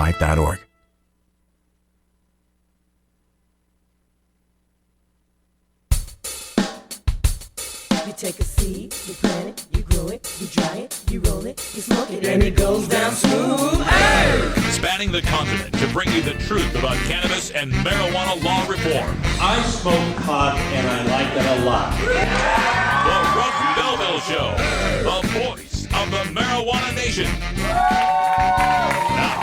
AmericanLife.org. You take a seed, you plant it, you grow it, you dry it, you roll it, you smoke it, and it goes down smooth. Hey! Spanning the continent to bring you the truth about cannabis and marijuana law reform. I smoke pot and I like it a lot. The Russ Belville Show, the voice of the marijuana nation. Now,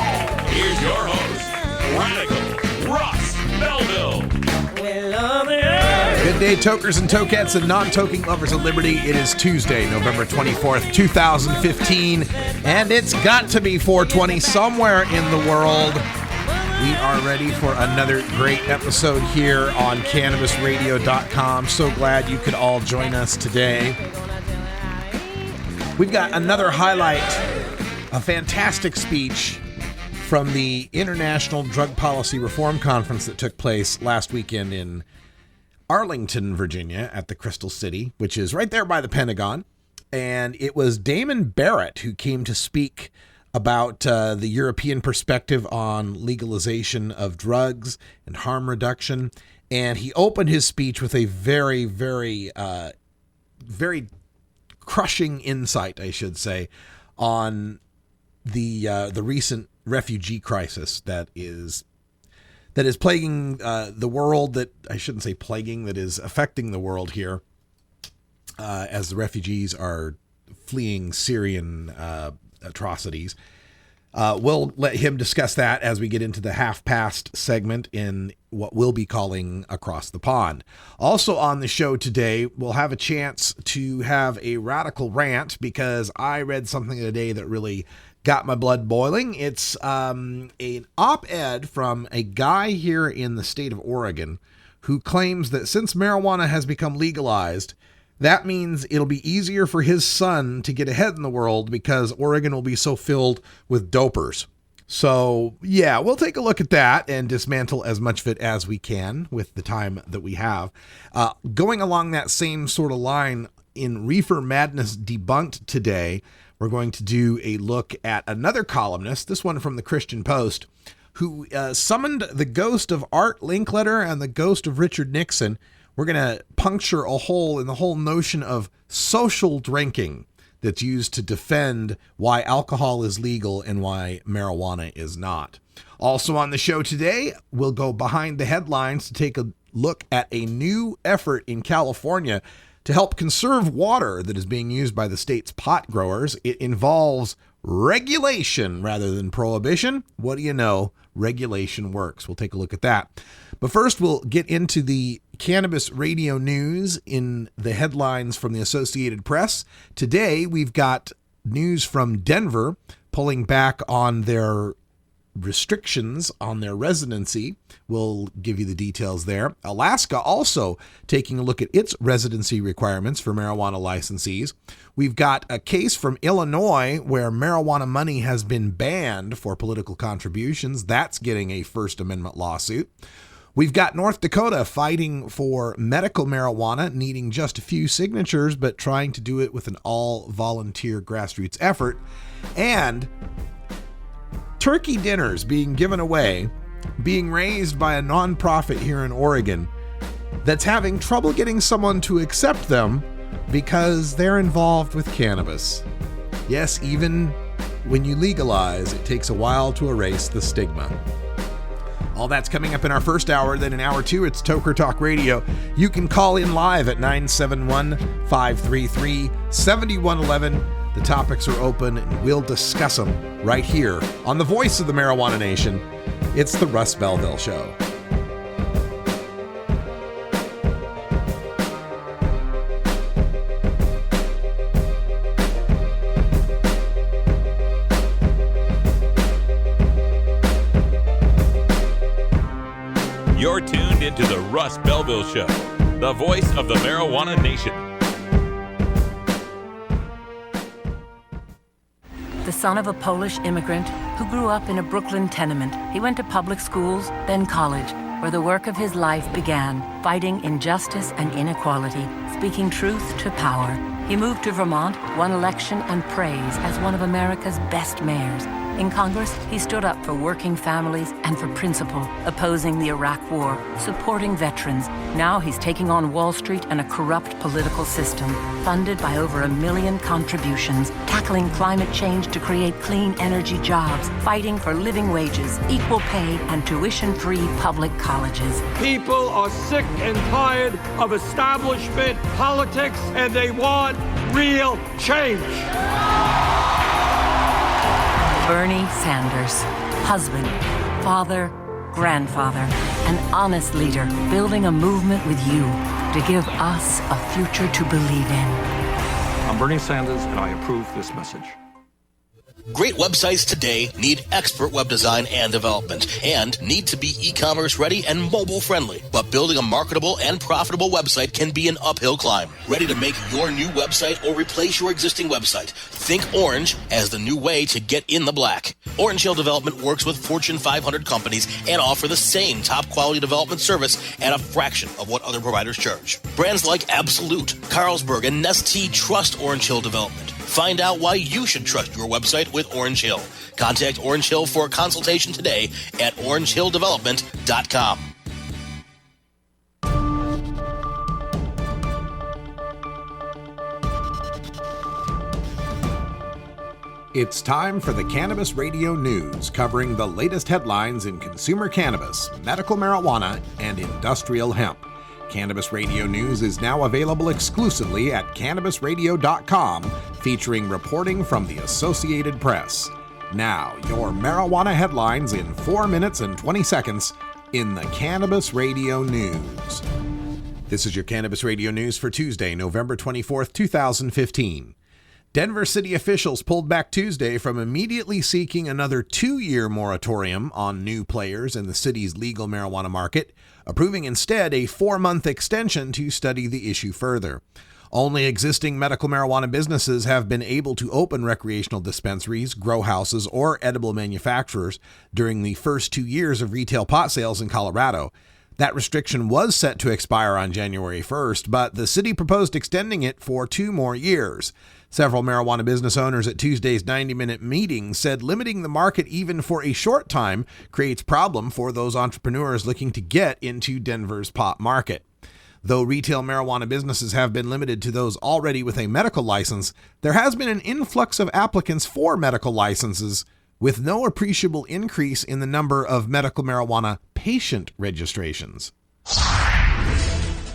here's your host, Radical Russ Belville. Good day, tokers and tokettes and non-toking lovers of liberty. It is Tuesday, November 24th, 2015, and it's got to be 420 somewhere in the world. We are ready for another great episode here on CannabisRadio.com. So glad you could all join us today. We've got another highlight, a fantastic speech from the International Drug Policy Reform Conference that took place last weekend in Arlington, Virginia, at the Crystal City, which is right there by the Pentagon. And it was Damon Barrett who came to speak about the European perspective on legalization of drugs and harm reduction. And he opened his speech with a very, very crushing insight, I should say, on the recent refugee crisis that is plaguing the world, that I shouldn't say plaguing, that is affecting the world here as the refugees are fleeing Syrian atrocities. We'll let him discuss that as we get into the half-past segment in what we'll be calling Across the Pond. Also on the show today, we'll have a chance to have a radical rant because I read something today that really got my blood boiling. It's an op-ed from a guy here in the state of Oregon who claims that since marijuana has become legalized, that means it'll be easier for his son to get ahead in the world because Oregon will be so filled with dopers. So, yeah, we'll take a look at that and dismantle as much of it as we can with the time that we have. Going along that same sort of line, in Reefer Madness Debunked today, we're going to do a look at another columnist, this one from the Christian Post, who summoned the ghost of Art Linkletter and the ghost of Richard Nixon. We're going to puncture a hole in the whole notion of social drinking that's used to defend why alcohol is legal and why marijuana is not. Also on the show today, we'll go behind the headlines to take a look at a new effort in California to help conserve water that is being used by the state's pot growers. It involves regulation rather than prohibition. What do you know? Regulation works. We'll take a look at that. But first, we'll get into the cannabis radio news in the headlines from the Associated Press. Today, we've got news from Denver pulling back on their restrictions on their residency. We'll give you the details there. Alaska also taking a look at its residency requirements for marijuana licensees. We've got a case from Illinois where marijuana money has been banned for political contributions. That's getting a First Amendment lawsuit. We've got North Dakota fighting for medical marijuana, needing just a few signatures, but trying to do it with an all-volunteer grassroots effort. And turkey dinners being given away, being raised by a nonprofit here in Oregon that's having trouble getting someone to accept them because they're involved with cannabis. Yes, even when you legalize, it takes a while to erase the stigma. All that's coming up in our first hour. Then in hour two, it's Toker Talk Radio. You can call in live at 971-533-7111. The topics are open, and we'll discuss them right here on the voice of the marijuana nation. It's the Russ Belville Show. You're tuned into the Russ Belville Show, the voice of the marijuana nation. The son of a Polish immigrant who grew up in a Brooklyn tenement. He went to public schools, then college, where the work of his life began, fighting injustice and inequality, speaking truth to power. He moved to Vermont, won election and praise as one of America's best mayors. In Congress, he stood up for working families and for principle, opposing the Iraq War, supporting veterans. Now he's taking on Wall Street and a corrupt political system, funded by over 1 million contributions, tackling climate change to create clean energy jobs, fighting for living wages, equal pay, and tuition-free public colleges. People are sick and tired of establishment politics, and they want real change. Bernie Sanders, husband, father, grandfather, an honest leader, building a movement with you to give us a future to believe in. I'm Bernie Sanders, and I approve this message. Great websites today need expert web design and development and need to be e-commerce ready and mobile friendly. But building a marketable and profitable website can be an uphill climb. Ready to make your new website or replace your existing website? Think Orange as the new way to get in the black. Orange Hill Development works with Fortune 500 companies and offer the same top quality development service at a fraction of what other providers charge. Brands like Absolute, Carlsberg, and Nestea trust Orange Hill Development. Find out why you should trust your website with Orange Hill. Contact Orange Hill for a consultation today at orangehilldevelopment.com. It's time for the Cannabis Radio News, covering the latest headlines in consumer cannabis, medical marijuana, and industrial hemp. Cannabis Radio News is now available exclusively at cannabisradio.com, featuring reporting from the Associated Press. Now, your marijuana headlines in 4 minutes and 20 seconds in the Cannabis Radio News. This is your Cannabis Radio News for Tuesday, November 24th, 2015. Denver city officials pulled back Tuesday from immediately seeking another 2-year moratorium on new players in the city's legal marijuana market, approving instead a 4-month extension to study the issue further. Only existing medical marijuana businesses have been able to open recreational dispensaries, grow houses, or edible manufacturers during the first 2 years of retail pot sales in Colorado. That restriction was set to expire on January 1st, but the city proposed extending it for 2 more years. Several marijuana business owners at Tuesday's 90-minute meeting said limiting the market even for a short time creates problem for those entrepreneurs looking to get into Denver's pot market. Though retail marijuana businesses have been limited to those already with a medical license, there has been an influx of applicants for medical licenses, with no appreciable increase in the number of medical marijuana patient registrations.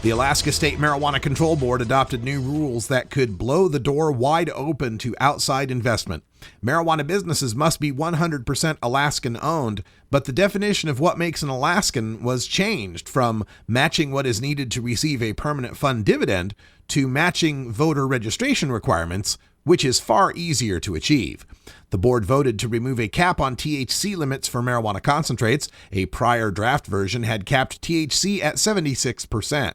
The Alaska State Marijuana Control Board adopted new rules that could blow the door wide open to outside investment. Marijuana businesses must be 100% Alaskan owned, but the definition of what makes an Alaskan was changed from matching what is needed to receive a permanent fund dividend to matching voter registration requirements, which is far easier to achieve. The board voted to remove a cap on THC limits for marijuana concentrates. A prior draft version had capped THC at 76%.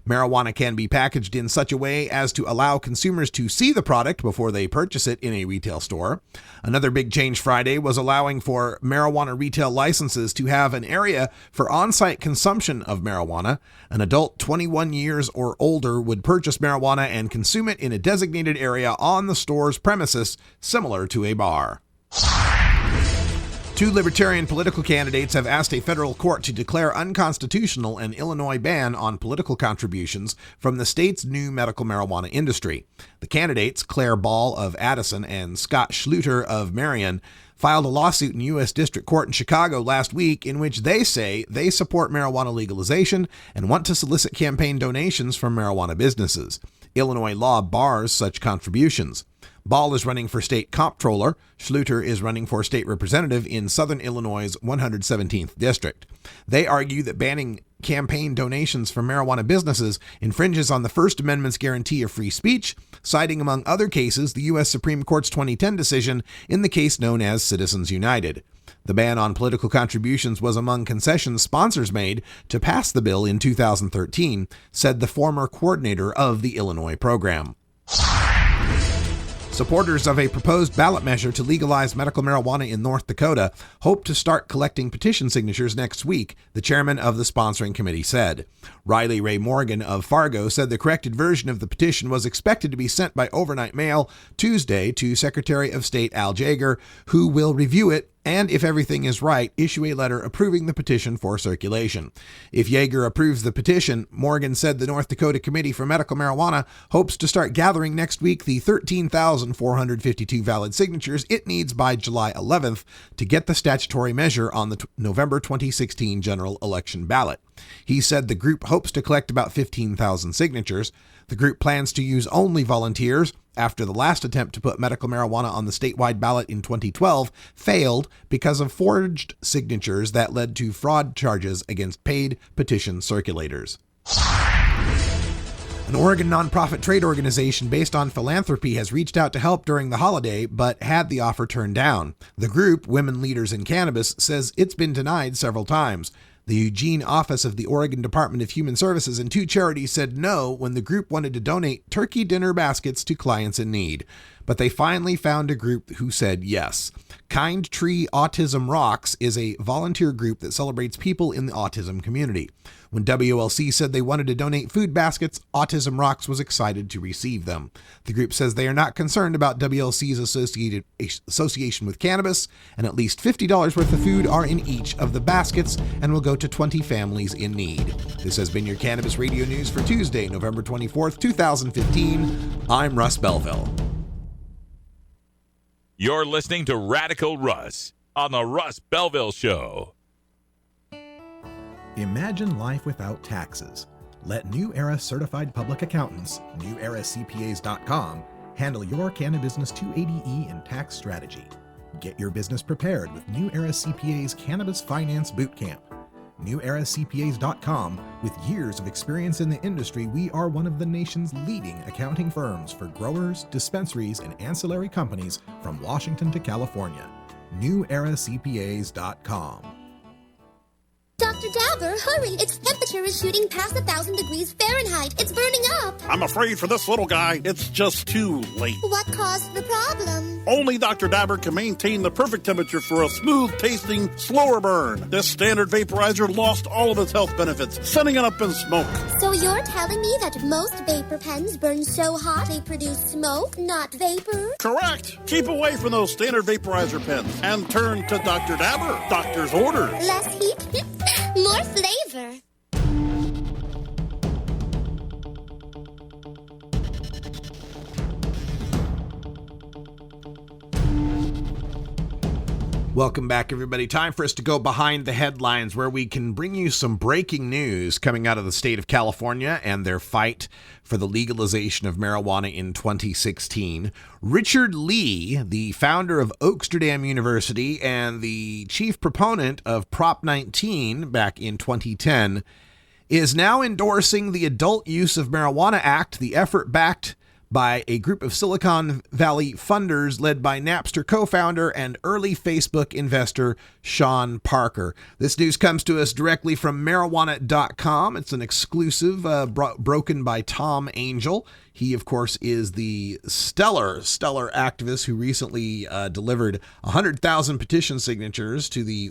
Marijuana can be packaged in such a way as to allow consumers to see the product before they purchase it in a retail store. Another big change Friday was allowing for marijuana retail licenses to have an area for on-site consumption of marijuana. An adult 21 years or older would purchase marijuana and consume it in a designated area on the store's premises, similar to a bar. 2 libertarian political candidates have asked a federal court to declare unconstitutional an Illinois ban on political contributions from the state's new medical marijuana industry. The candidates, Claire Ball of Addison and Scott Schluter of Marion, filed a lawsuit in U.S. District Court in Chicago last week in which they say they support marijuana legalization and want to solicit campaign donations from marijuana businesses. Illinois law bars such contributions. Ball is running for state comptroller. Schluter is running for state representative in Southern Illinois' 117th district. They argue that banning campaign donations from marijuana businesses infringes on the First Amendment's guarantee of free speech, citing among other cases the U.S. Supreme Court's 2010 decision in the case known as Citizens United. The ban on political contributions was among concessions sponsors made to pass the bill in 2013, said the former coordinator of the Illinois program. Supporters of a proposed ballot measure to legalize medical marijuana in North Dakota hope to start collecting petition signatures next week, the chairman of the sponsoring committee said. Riley Ray Morgan of Fargo said the corrected version of the petition was expected to be sent by overnight mail Tuesday to Secretary of State Al Jaeger, who will review it and, if everything is right, issue a letter approving the petition for circulation. If Yeager approves the petition, Morgan said the North Dakota Committee for Medical Marijuana hopes to start gathering next week the 13,452 valid signatures it needs by July 11th to get the statutory measure on the November 2016 general election ballot. He said the group hopes to collect about 15,000 signatures. The group plans to use only volunteers after the last attempt to put medical marijuana on the statewide ballot in 2012 failed because of forged signatures that led to fraud charges against paid petition circulators. An Oregon nonprofit trade organization based on philanthropy has reached out to help during the holiday, but had the offer turned down. The group, Women Leaders in Cannabis, says it's been denied several times. The Eugene office of the Oregon Department of Human Services and two charities said no when the group wanted to donate turkey dinner baskets to clients in need. But they finally found a group who said yes. Kind Tree Autism Rocks is a volunteer group that celebrates people in the autism community. When WLC said they wanted to donate food baskets, Autism Rocks was excited to receive them. The group says they are not concerned about WLC's association with cannabis, and at least $50 worth of food are in each of the baskets and will go to 20 families in need. This has been your Cannabis Radio News for Tuesday, November 24th, 2015. I'm Russ Belville. You're listening to Radical Russ on the Russ Belville Show. Imagine life without taxes. Let New Era Certified Public Accountants, NewEraCPAs.com, handle your Cannabusiness 280E and tax strategy. Get your business prepared with New Era CPA's Cannabis Finance Bootcamp. NewEraCPAs.com, with years of experience in the industry, we are one of the nation's leading accounting firms for growers, dispensaries, and ancillary companies from Washington to California. NewEraCPAs.com. Dr. Dabber, hurry! Its temperature is shooting past 1,000 degrees Fahrenheit. It's burning up. I'm afraid for this little guy, it's just too late. What caused the problem? Only Dr. Dabber can maintain the perfect temperature for a smooth-tasting, slower burn. This standard vaporizer lost all of its health benefits, sending it up in smoke. So you're telling me that most vapor pens burn so hot they produce smoke, not vapor? Correct. Keep away from those standard vaporizer pens and turn to Dr. Dabber. Doctor's orders. Less heat, more flavor. Welcome back, everybody. Time for us to go behind the headlines, where we can bring you some breaking news coming out of the state of California and their fight for the legalization of marijuana in 2016. Richard Lee, the founder of Oaksterdam University and the chief proponent of Prop 19 back in 2010, is now endorsing the Adult Use of Marijuana Act, the effort backed by a group of Silicon Valley funders led by Napster co-founder and early Facebook investor Sean Parker. This news comes to us directly from marijuana.com. It's an exclusive broken by Tom Angel. He, of course, is the stellar activist who recently delivered 100,000 petition signatures to the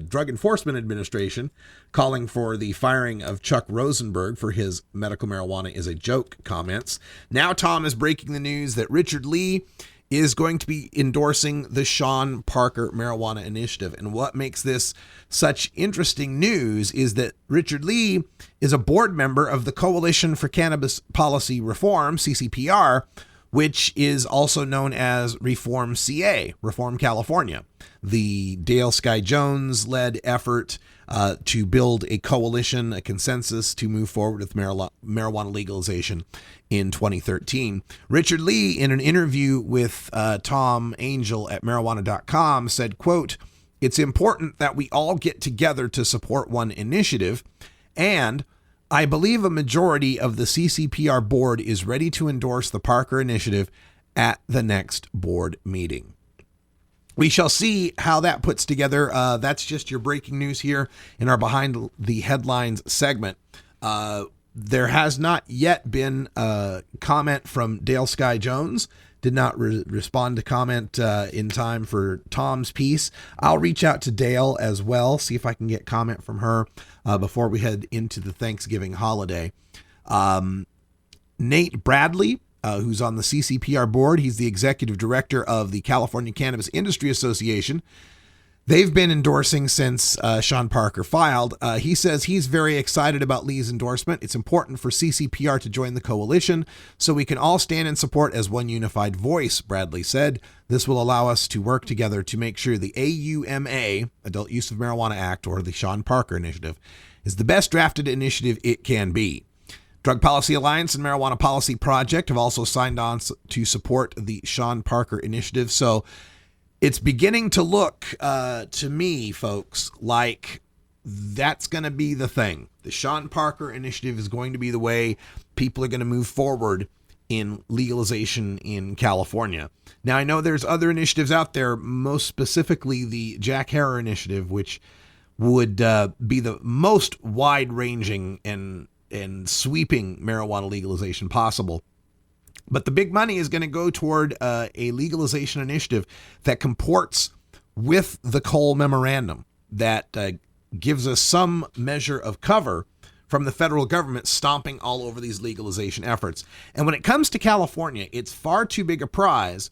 Drug Enforcement Administration, calling for the firing of Chuck Rosenberg for his "medical marijuana is a joke" comments. Now Tom is breaking the news that Richard Lee is going to be endorsing the Sean Parker Marijuana Initiative. And what makes this such interesting news is that Richard Lee is a board member of the Coalition for Cannabis Policy Reform, CCPR, which is also known as Reform CA, Reform California, the Dale Sky Jones-led effort to build a coalition, a consensus to move forward with marijuana legalization in 2013. Richard Lee, in an interview with Tom Angel at marijuana.com, said, quote, "It's important that we all get together to support one initiative, and I believe a majority of the CCPR board is ready to endorse the Parker Initiative at the next board meeting." We shall see how that puts together. That's just your breaking news here in our Behind the Headlines segment. There has not yet been a comment from Dale Sky Jones. did not respond to comment in time for Tom's piece. I'll reach out to Dale as well, see if I can get comment from her before we head into the Thanksgiving holiday. Nate Bradley, who's on the CCPR board, he's the executive director of the California Cannabis Industry Association. They've been endorsing since Sean Parker filed. He says he's very excited about Lee's endorsement. It's important for CCPR to join the coalition so we can all stand in support as one unified voice, Bradley said. This will allow us to work together to make sure the AUMA, Adult Use of Marijuana Act, or the Sean Parker Initiative, is the best drafted initiative it can be. Drug Policy Alliance and Marijuana Policy Project have also signed on to support the Sean Parker Initiative. So it's beginning to look to me, folks, like that's going to be the thing. The Sean Parker Initiative is going to be the way people are going to move forward in legalization in California. Now, I know there's other initiatives out there, most specifically the Jack Herer Initiative, which would be the most wide-ranging and sweeping marijuana legalization possible. But the big money is going to go toward a legalization initiative that comports with the Cole Memorandum that gives us some measure of cover from the federal government stomping all over these legalization efforts. And when it comes to California, it's far too big a prize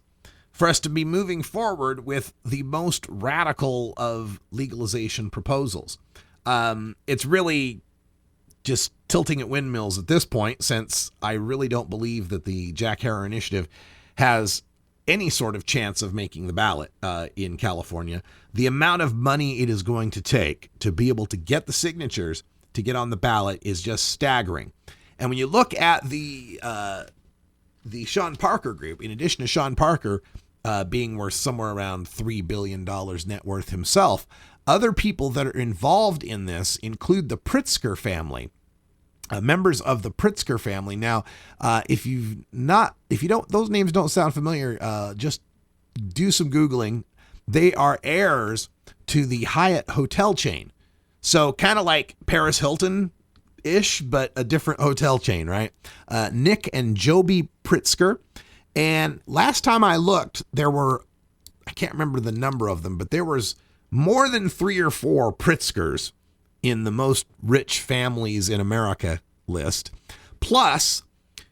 for us to be moving forward with the most radical of legalization proposals. It's really just tilting at windmills at this point, since I really don't believe that the Jack Herer Initiative has any sort of chance of making the ballot in California. The amount of money it is going to take to be able to get the signatures to get on the ballot is just staggering. And when you look at the Sean Parker group, in addition to Sean Parker being worth somewhere around $3 billion net worth himself, other people that are involved in this include the Pritzker family, members of the Pritzker family. Now, if you don't, those names don't sound familiar, just do some Googling. They are heirs to the Hyatt hotel chain. So kind of like Paris Hilton-ish, but a different hotel chain, right? Nick and Joby Pritzker. And last time I looked, there were, I can't remember the number of them, but there was more than 3 or 4 Pritzkers in the most rich families in America list. Plus,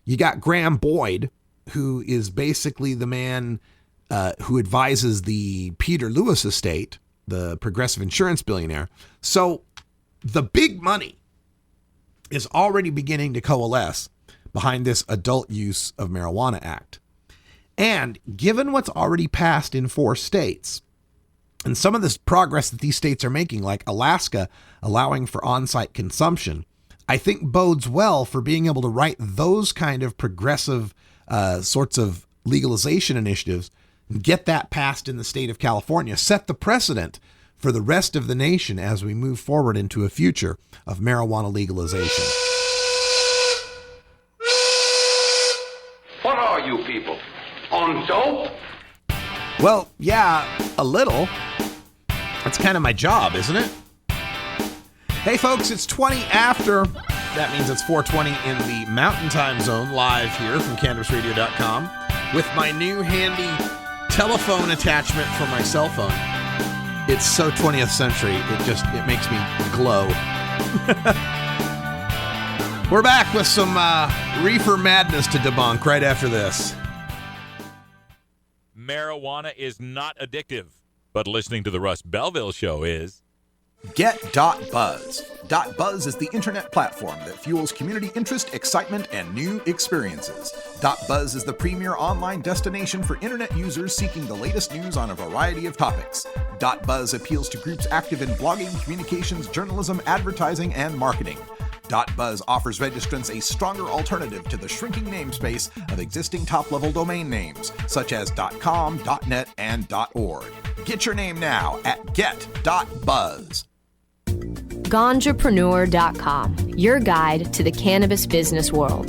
you got Graham Boyd, who is basically the man who advises the Peter Lewis estate, the progressive insurance billionaire. So the big money is already beginning to coalesce behind this Adult Use of Marijuana Act. And given what's already passed in 4 states, and some of this progress that these states are making, like Alaska allowing for on-site consumption, I think bodes well for being able to write those kind of progressive sorts of legalization initiatives, and get that passed in the state of California, set the precedent for the rest of the nation as we move forward into a future of marijuana legalization. What are you people? On dope? Well, yeah, a little. That's kind of my job, isn't it? Hey, folks, it's 20 after. That means it's 4:20 in the Mountain Time Zone, live here from CannabisRadio.com with my new handy telephone attachment for my cell phone. It's so 20th century, it makes me glow. We're back with some reefer madness to debunk right after this. Marijuana is not addictive, but listening to the Russ Belville Show is. Get .buzz. .buzz is the internet platform that fuels community interest, excitement, and new experiences. .buzz is the premier online destination for internet users seeking the latest news on a variety of topics. .buzz appeals to groups active in blogging, communications, journalism, advertising, and marketing. .buzz offers registrants a stronger alternative to the shrinking namespace of existing top-level domain names, such as .com, .net, and .org. Get your name now at get.buzz. Ganjapreneur.com, your guide to the cannabis business world.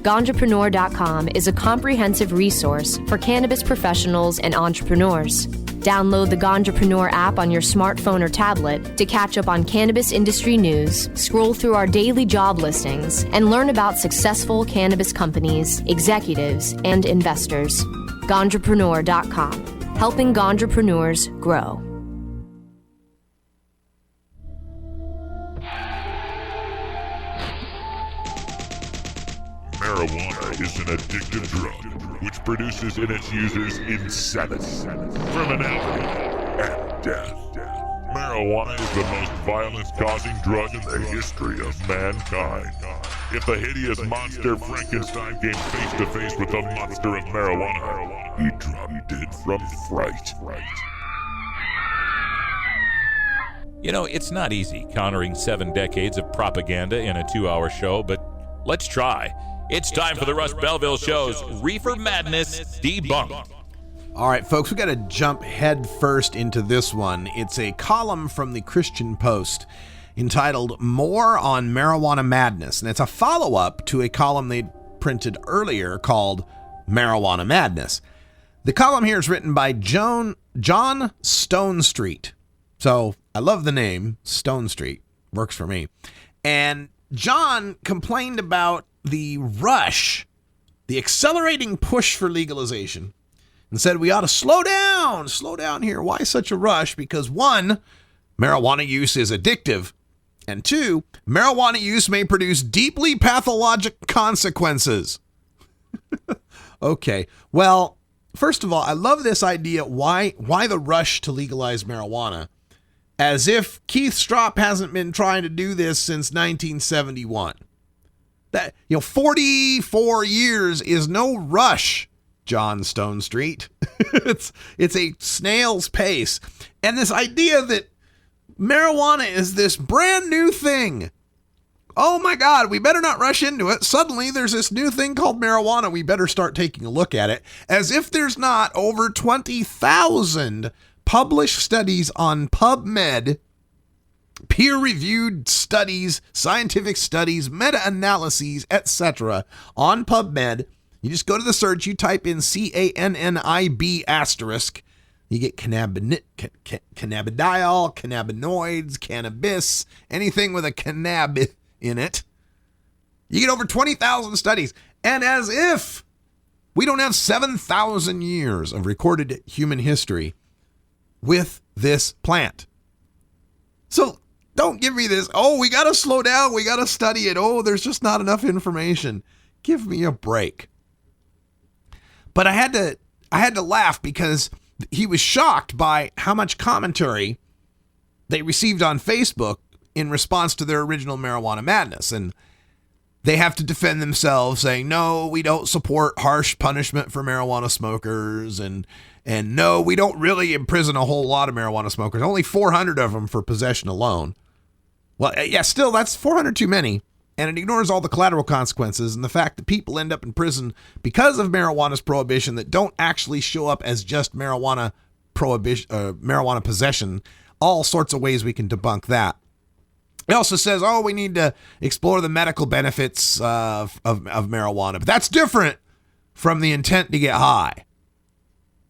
Ganjapreneur.com is a comprehensive resource for cannabis professionals and entrepreneurs. Download the Ganjapreneur app on your smartphone or tablet to catch up on cannabis industry news, scroll through our daily job listings, and learn about successful cannabis companies, executives, and investors. Ganjapreneur.com, helping Ganjapreneurs grow. Marijuana is an addictive drug which produces in its users insanity, criminality, and death. Marijuana is the most violence-causing drug in the history of mankind. If the hideous monster Frankenstein came face-to-face with the monster of marijuana, he dropped dead from fright. You know, it's not easy countering 7 decades of propaganda in a 2-hour show, but let's try. It's time for the Russ Belville Show's Reefer Madness Debunked. All right, folks, we got to jump head first into this one. It's a column from the Christian Post entitled More on Marijuana Madness, and it's a follow-up to a column they printed earlier called Marijuana Madness. The column here is written by John Stonestreet. So I love the name, Stonestreet. Works for me. And John complained about the rush, the accelerating push for legalization, and said we ought to slow down here. Why such a rush? Because 1, marijuana use is addictive, and 2, marijuana use may produce deeply pathologic consequences. Okay, well, first of all, I love this idea. Why the rush to legalize marijuana? As if Keith Stroup hasn't been trying to do this since 1971. That, 44 years is no rush, John Stonestreet. It's a snail's pace. And this idea that marijuana is this brand new thing. Oh my God, we better not rush into it. Suddenly there's this new thing called marijuana. We better start taking a look at it. As if there's not over 20,000 published studies on PubMed, peer-reviewed studies, scientific studies, meta-analyses, etc. on PubMed. You just go to the search, you type in CANNIB asterisk, you get cannabidiol, cannabinoids, cannabis, anything with a cannab in it. You get over 20,000 studies. And as if we don't have 7,000 years of recorded human history with this plant. So don't give me this, oh, we got to slow down, we got to study it, oh, there's just not enough information. Give me a break. But I had to laugh because he was shocked by how much commentary they received on Facebook in response to their original Marijuana Madness. And they have to defend themselves saying, no, we don't support harsh punishment for marijuana smokers. And no, we don't really imprison a whole lot of marijuana smokers. Only 400 of them for possession alone. Well, yeah, still, that's 400 too many. And it ignores all the collateral consequences and the fact that people end up in prison because of marijuana's prohibition that don't actually show up as just marijuana prohibition, marijuana possession. All sorts of ways we can debunk that. It also says, oh, we need to explore the medical benefits of marijuana. But that's different from the intent to get high.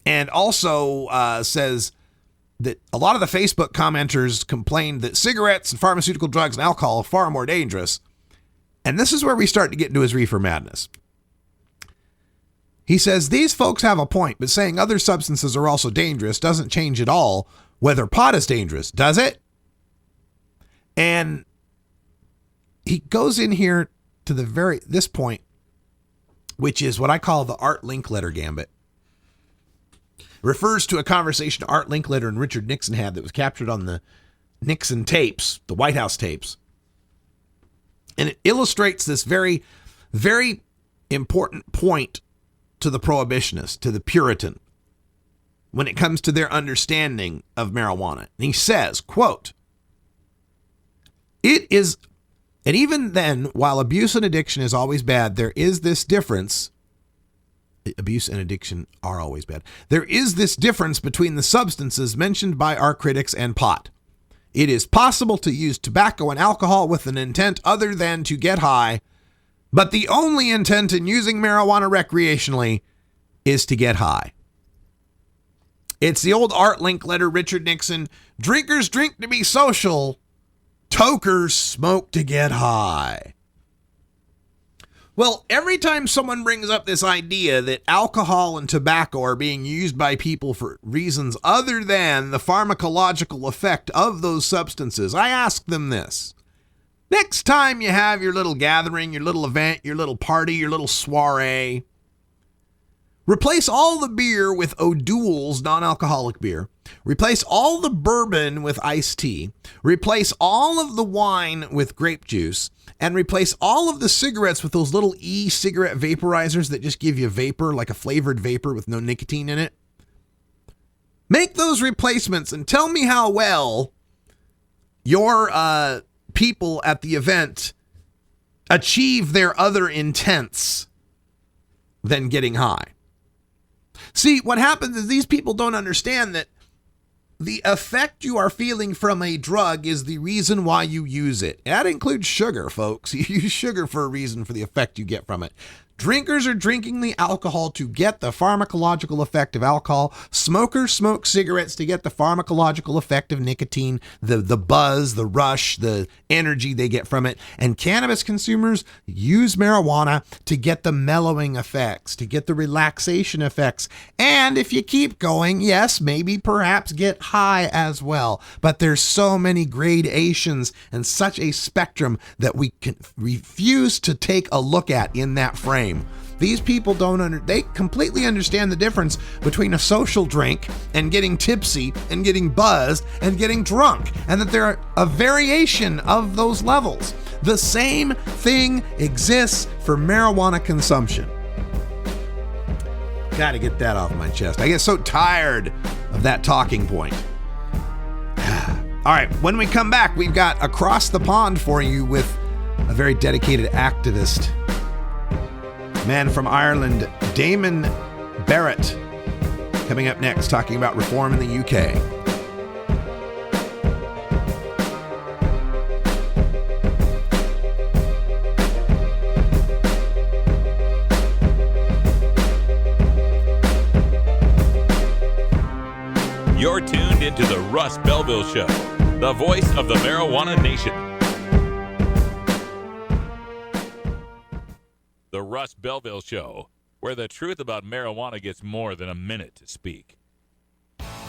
And also says that a lot of the Facebook commenters complained that cigarettes and pharmaceutical drugs and alcohol are far more dangerous. And this is where we start to get into his reefer madness. He says, these folks have a point, but saying other substances are also dangerous doesn't change at all whether pot is dangerous, does it? And he goes in here to this point, which is what I call the Art Linkletter gambit. Refers to a conversation Art Linkletter and Richard Nixon had that was captured on the Nixon tapes, the White House tapes. And it illustrates this very, very important point to the prohibitionist, to the Puritan, when it comes to their understanding of marijuana. And he says, quote, it is, and even then, while abuse and addiction is always bad, there is this difference. Abuse and addiction are always bad. There is this difference between the substances mentioned by our critics and pot. It is possible to use tobacco and alcohol with an intent other than to get high, but the only intent in using marijuana recreationally is to get high. It's the old Art Linkletter, Richard Nixon, drinkers drink to be social, tokers smoke to get high. Well, every time someone brings up this idea that alcohol and tobacco are being used by people for reasons other than the pharmacological effect of those substances, I ask them this. Next time you have your little gathering, your little event, your little party, your little soiree, replace all the beer with O'Doul's non-alcoholic beer. Replace all the bourbon with iced tea. Replace all of the wine with grape juice. And replace all of the cigarettes with those little e-cigarette vaporizers that just give you vapor, like a flavored vapor with no nicotine in it. Make those replacements and tell me how well your people at the event achieve their other intents than getting high. See, what happens is these people don't understand that the effect you are feeling from a drug is the reason why you use it. That includes sugar, folks. You use sugar for a reason for the effect you get from it. Drinkers are drinking the alcohol to get the pharmacological effect of alcohol. Smokers smoke cigarettes to get the pharmacological effect of nicotine, the buzz, the rush, the energy they get from it. And cannabis consumers use marijuana to get the mellowing effects, to get the relaxation effects. And if you keep going, yes, maybe perhaps get high as well. But there's so many gradations and such a spectrum that we can refuse to take a look at in that frame. These people they completely understand the difference between a social drink and getting tipsy and getting buzzed and getting drunk, and that there are a variation of those levels. The same thing exists for marijuana consumption. Gotta get that off my chest. I get so tired of that talking point. All right, when we come back, we've got Across the Pond for you with a very dedicated activist, man from Ireland, Damon Barrett, coming up next, talking about reform in the UK. You're tuned into the Russ Belville Show, the voice of the marijuana nation. The Russ Belville Show, where the truth about marijuana gets more than a minute to speak.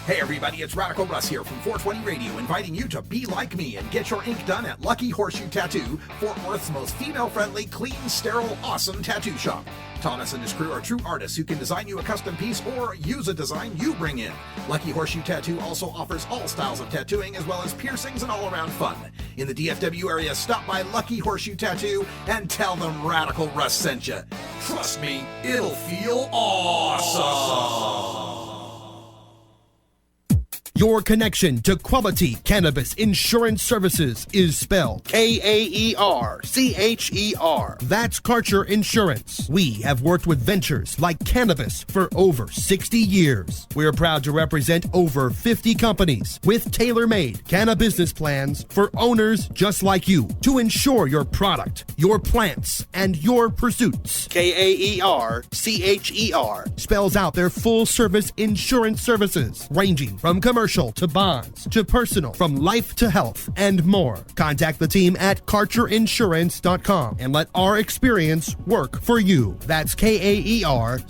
Hey everybody, it's Radical Russ here from 420 Radio, inviting you to be like me and get your ink done at Lucky Horseshoe Tattoo, Fort Worth's most female-friendly, clean, sterile, awesome tattoo shop. Thomas and his crew are true artists who can design you a custom piece or use a design you bring in. Lucky Horseshoe Tattoo also offers all styles of tattooing as well as piercings and all-around fun. In the DFW area, stop by Lucky Horseshoe Tattoo and tell them Radical Russ sent you. Trust me, it'll feel awesome. Your connection to quality cannabis insurance services is spelled K-A-E-R-C-H-E-R. That's Karcher Insurance. We have worked with ventures like cannabis for over 60 years. We're proud to represent over 50 companies with tailor-made cannabis plans for owners just like you to insure your product, your plants, and your pursuits. K-A-E-R-C-H-E-R spells out their full-service insurance services, ranging from commercial to bonds, to personal, from life to health, and more. Contact the team at KarcherInsurance.com and let our experience work for you. That's K-A-E-R-C-H-E-R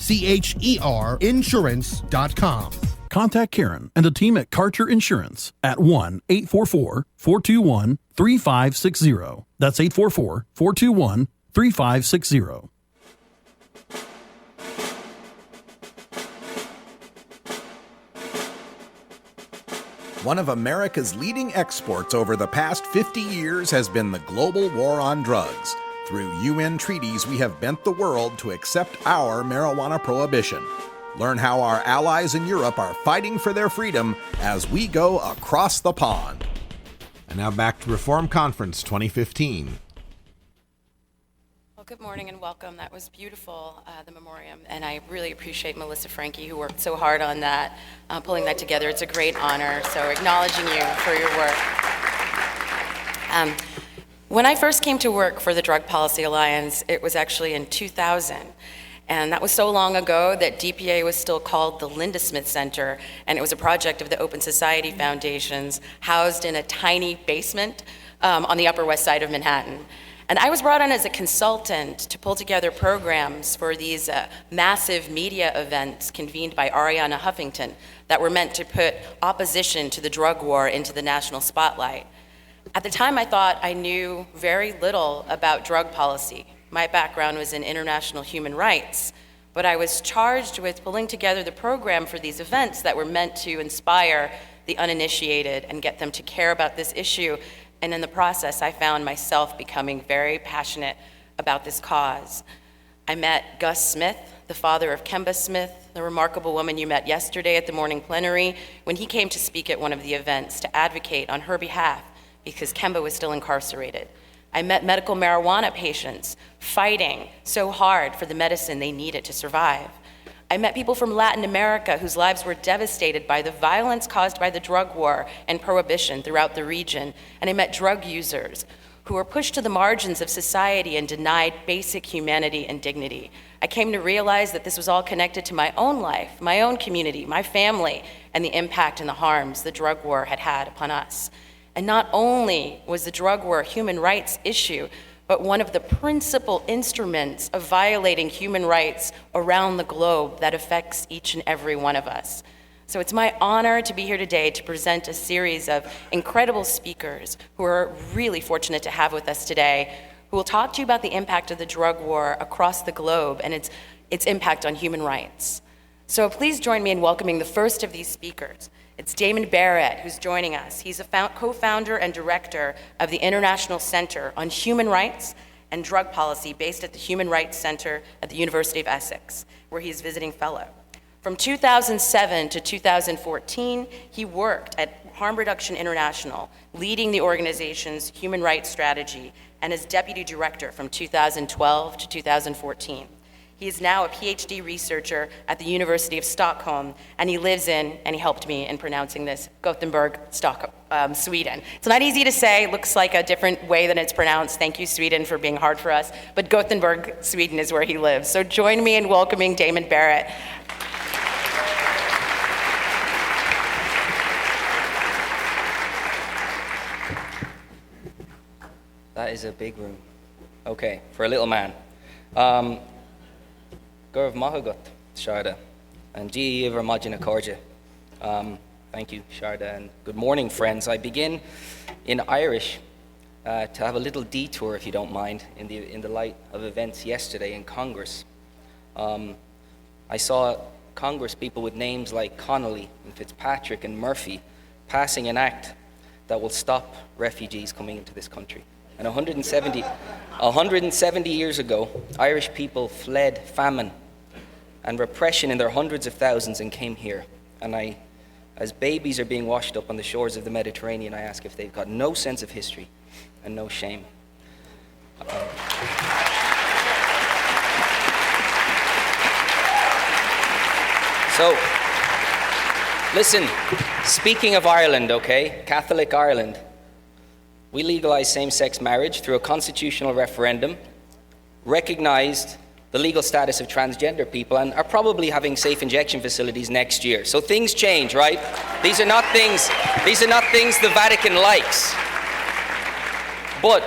Insurance.com. Contact Karen and the team at Karcher Insurance at 1-844-421-3560. That's 844-421-3560. One of America's leading exports over the past 50 years has been the global war on drugs. Through UN treaties, we have bent the world to accept our marijuana prohibition. Learn how our allies in Europe are fighting for their freedom as we go across the pond. And now back to Reform Conference 2015. Well, good morning and welcome. That was beautiful, the memoriam, and I really appreciate Melissa Frankie, who worked so hard on that, pulling that together. It's a great honor, so acknowledging you for your work. When I first came to work for the Drug Policy Alliance, it was actually in 2000. And that was so long ago that DPA was still called the Linda Smith Center, and it was a project of the Open Society Foundations housed in a tiny basement on the Upper West Side of Manhattan. And I was brought on as a consultant to pull together programs for these massive media events convened by Arianna Huffington that were meant to put opposition to the drug war into the national spotlight. At the time, I thought I knew very little about drug policy. My background was in international human rights, but I was charged with pulling together the program for these events that were meant to inspire the uninitiated and get them to care about this issue. And in the process, I found myself becoming very passionate about this cause. I met Gus Smith, the father of Kemba Smith, the remarkable woman you met yesterday at the morning plenary, when he came to speak at one of the events to advocate on her behalf because Kemba was still incarcerated. I met medical marijuana patients fighting so hard for the medicine they needed to survive. I met people from Latin America whose lives were devastated by the violence caused by the drug war and prohibition throughout the region. And I met drug users who were pushed to the margins of society and denied basic humanity and dignity. I came to realize that this was all connected to my own life, my own community, my family, and the impact and the harms the drug war had had upon us. And not only was the drug war a human rights issue, but one of the principal instruments of violating human rights around the globe that affects each and every one of us. So it's my honor to be here today to present a series of incredible speakers who are really fortunate to have with us today, who will talk to you about the impact of the drug war across the globe and its impact on human rights. So please join me in welcoming the first of these speakers. It's Damon Barrett who's joining us. He's a co-founder and director of the International Center on Human Rights and Drug Policy based at the Human Rights Center at the University of Essex, where he's visiting fellow. From 2007 to 2014, he worked at Harm Reduction International, leading the organization's human rights strategy, and as deputy director from 2012 to 2014. He is now a PhD researcher at the University of Stockholm, and he lives in, and he helped me in pronouncing this, Gothenburg, Stockholm, Sweden. It's not easy to say, looks like a different way than it's pronounced. Thank you, Sweden, for being hard for us. But Gothenburg, Sweden is where he lives. So join me in welcoming Damon Barrett. That is a big room. Okay, for a little man. Gurv Mahagut, Sharda, and G. Vermajina Korja. Thank you, Sharda, and good morning, friends. I begin in Irish to have a little detour, if you don't mind, in the light of events yesterday in Congress. I saw Congress people with names like Connolly and Fitzpatrick and Murphy passing an act that will stop refugees coming into this country. And 170 years ago, Irish people fled famine and repression in their hundreds of thousands and came here. And as babies are being washed up on the shores of the Mediterranean, I ask if they've got no sense of history and no shame. So, listen, speaking of Ireland, okay, Catholic Ireland, we legalized same-sex marriage through a constitutional referendum, recognized the legal status of transgender people, and are probably having safe injection facilities next year. So things change, right? These are not things the Vatican likes. But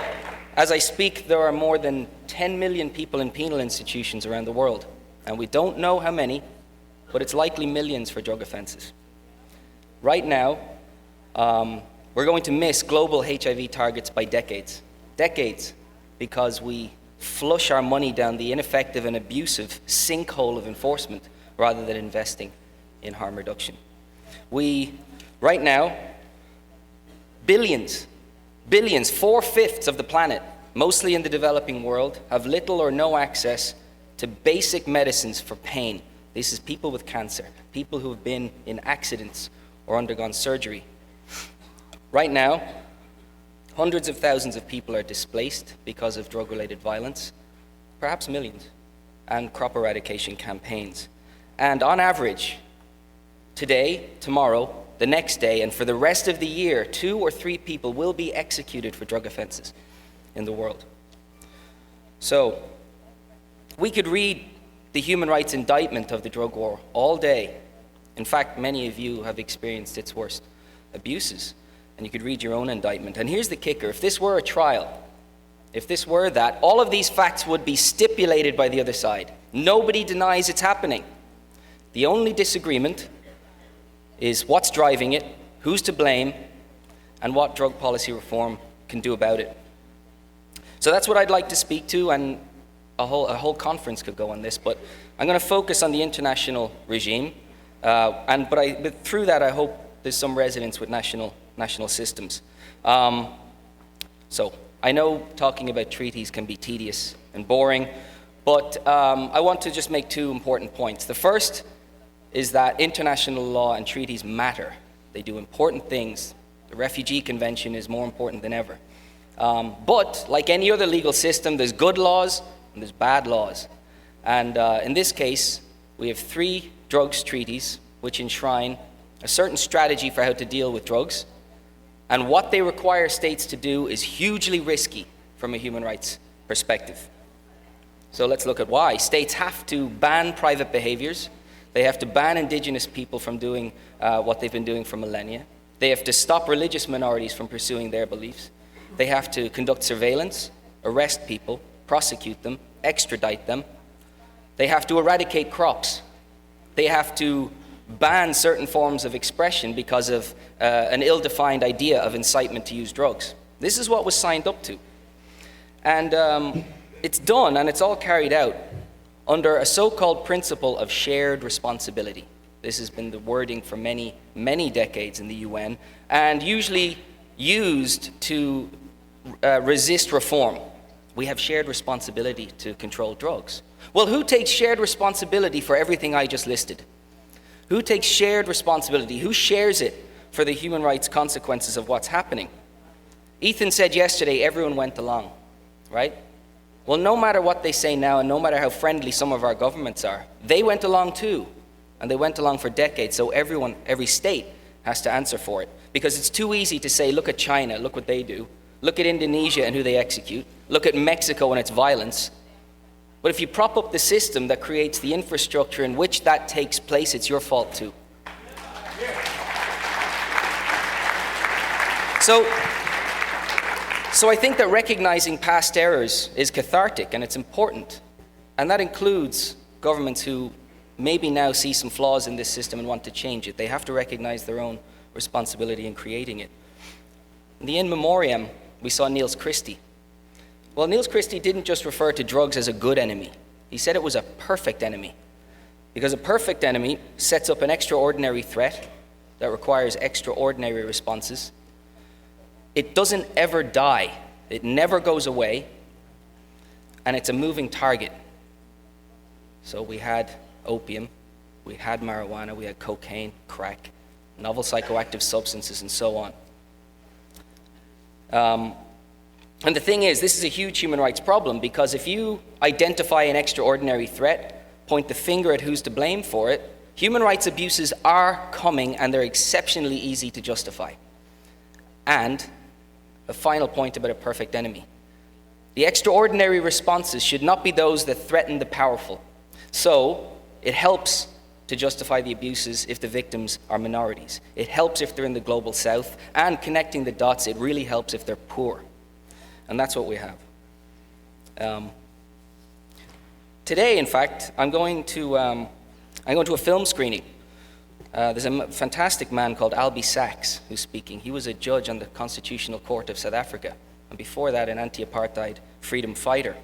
as I speak, there are more than 10 million people in penal institutions around the world, and we don't know how many, but it's likely millions for drug offenses. Right now, we're going to miss global HIV targets by decades, because we flush our money down the ineffective and abusive sinkhole of enforcement rather than investing in harm reduction. Right now, billions, 4/5 of the planet, mostly in the developing world, have little or no access to basic medicines for pain. This is people with cancer, people who have been in accidents or undergone surgery. Right now, hundreds of thousands of people are displaced because of drug-related violence, perhaps millions, and crop eradication campaigns. And on average, today, tomorrow, the next day, and for the rest of the year, 2 or 3 people will be executed for drug offenses in the world. So, we could read the human rights indictment of the drug war all day. In fact, many of you have experienced its worst abuses. And you could read your own indictment. And here's the kicker. If this were a trial, if this were that, all of these facts would be stipulated by the other side. Nobody denies it's happening. The only disagreement is what's driving it, who's to blame, and what drug policy reform can do about it. So that's what I'd like to speak to, and a whole conference could go on this, but I'm going to focus on the international regime, but through that I hope there's some resonance with national systems. So I know talking about treaties can be tedious and boring, but I want to just make two important points. The first is that international law and treaties matter. They do important things. The Refugee Convention is more important than ever. But like any other legal system, there's good laws and there's bad laws. And in this case, we have 3 drugs treaties which enshrine a certain strategy for how to deal with drugs. And what they require states to do is hugely risky from a human rights perspective. So let's look at why. States have to ban private behaviors. They have to ban indigenous people from doing what they've been doing for millennia. They have to stop religious minorities from pursuing their beliefs. They have to conduct surveillance, arrest people, prosecute them, extradite them. They have to eradicate crops. They have to ban certain forms of expression because of an ill-defined idea of incitement to use drugs. This is what was signed up to. And it's done, and it's all carried out under a so-called principle of shared responsibility. This has been the wording for many, many decades in the UN, and usually used to resist reform. We have shared responsibility to control drugs. Well, who takes shared responsibility for everything I just listed? Who takes shared responsibility? Who shares it for the human rights consequences of what's happening? Ethan said yesterday everyone went along, right? Well, no matter what they say now, and no matter how friendly some of our governments are, they went along too. And they went along for decades, so every state has to answer for it. Because it's too easy to say, look at China, look what they do. Look at Indonesia and who they execute. Look at Mexico and its violence. But if you prop up the system that creates the infrastructure in which that takes place, it's your fault too. So I think that recognizing past errors is cathartic and it's important. And that includes governments who maybe now see some flaws in this system and want to change it. They have to recognize their own responsibility in creating it. In the In Memoriam, we saw Niels Christie. Well, Niels Christie didn't just refer to drugs as a good enemy. He said it was a perfect enemy. Because a perfect enemy sets up an extraordinary threat that requires extraordinary responses. It doesn't ever die. It never goes away. And it's a moving target. So we had opium, we had marijuana, we had cocaine, crack, novel psychoactive substances, and so on. And the thing is, this is a huge human rights problem, because if you identify an extraordinary threat, point the finger at who's to blame for it, human rights abuses are coming and they're exceptionally easy to justify. And a final point about a perfect enemy. The extraordinary responses should not be those that threaten the powerful. So it helps to justify the abuses if the victims are minorities. It helps if they're in the global south, and connecting the dots, it really helps if they're poor. And that's what we have. Today, in fact, I'm going to a film screening. There's a fantastic man called Albie Sachs who's speaking. He was a judge on the Constitutional Court of South Africa, and before that, an anti-apartheid freedom fighter.